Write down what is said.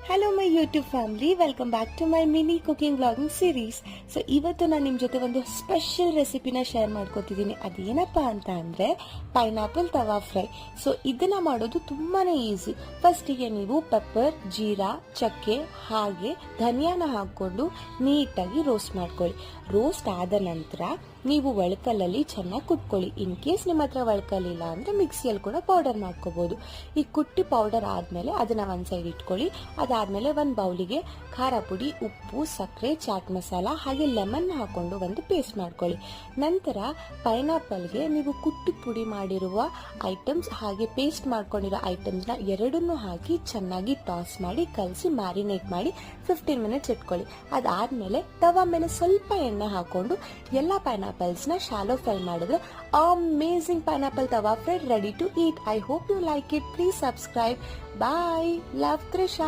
Hello my YouTube family, welcome back to my mini cooking blogging series. So ಇವತ್ತು ನಾನು ನಿಮ್ಮ ಜೊತೆ ಒಂದು ಸ್ಪೆಷಲ್ ರೆಸಿಪಿನ ಶೇರ್ ಮಾಡ್ಕೋತಿದ್ದೀನಿ. ಅದೇನಪ್ಪ ಅಂತ ಅಂದರೆ ಪೈನಾಪಲ್ ತವಾ ಫ್ರೈ. ಸೊ ಇದನ್ನ ಮಾಡೋದು ತುಂಬಾ ಈಸಿ. ಫಸ್ಟಿಗೆ ನೀವು ಪೆಪ್ಪರ್, ಜೀರಾ, ಚಕ್ಕೆ ಹಾಗೆ ಧನಿಯಾನ ಹಾಕ್ಕೊಂಡು ನೀಟಾಗಿ ರೋಸ್ಟ್ ಮಾಡ್ಕೊಳ್ಳಿ. ರೋಸ್ಟ್ ಆದ ನಂತರ ನೀವು ಒಳಕಲ್ಲಲ್ಲಿ ಚೆನ್ನಾಗಿ ಕುಟ್ಕೊಳ್ಳಿ. ಇನ್ ಕೇಸ್ ನಿಮ್ಮ ಹತ್ರ ಒಳಕಲ್ಲಿಲ್ಲ ಅಂದರೆ ಮಿಕ್ಸಿಯಲ್ಲಿ ಕೂಡ ಪೌಡರ್ ಮಾಡ್ಕೋಬಹುದು. ಈ ಕುಟ್ಟಿ ಪೌಡರ್ ಆದಮೇಲೆ ಅದನ್ನ ಒಂದು ಸೈಡ್ ಇಟ್ಕೊಳ್ಳಿ. ಅದಾದಮೇಲೆ ಒಂದು ಬೌಲಿಗೆ ಖಾರ ಪುಡಿ, ಉಪ್ಪು, ಸಕ್ಕರೆ, ಚಾಟ್ ಮಸಾಲ ಹಾಗೆ ಲೆಮನ್ ಹಾಕೊಂಡು ಒಂದು ಪೇಸ್ಟ್ ಮಾಡ್ಕೊಳ್ಳಿ. ನಂತರ ಪೈನಾಪಲ್ಗೆ ನೀವು ಕುಟ್ಟಿ ಪುಡಿ ಮಾಡಿರುವ ಐಟಮ್ಸ್ ಹಾಗೆ ಪೇಸ್ಟ್ ಮಾಡ್ಕೊಂಡಿರೋ ಐಟಮ್ಸ್ನ ಎರಡನ್ನೂ ಹಾಕಿ ಚೆನ್ನಾಗಿ ಟಾಸ್ ಮಾಡಿ ಕಲಸಿ ಮ್ಯಾರಿನೇಟ್ ಮಾಡಿ 15 ಮಿನಿಟ್ಸ್ ಇಟ್ಕೊಳ್ಳಿ. ಅದಾದಮೇಲೆ ತವಾ ಮೇಲೆ ಸ್ವಲ್ಪ ಎಣ್ಣೆ ಹಾಕೊಂಡು ಎಲ್ಲ ಪೈನಾಪಲ್ಸ್ನ ಶಾಲೋ ಫ್ರೈ ಮಾಡಿದ್ರೆ amazing pineapple tawa fry ready to eat. I hope you like it. Please subscribe. Bye. Love, Trisha.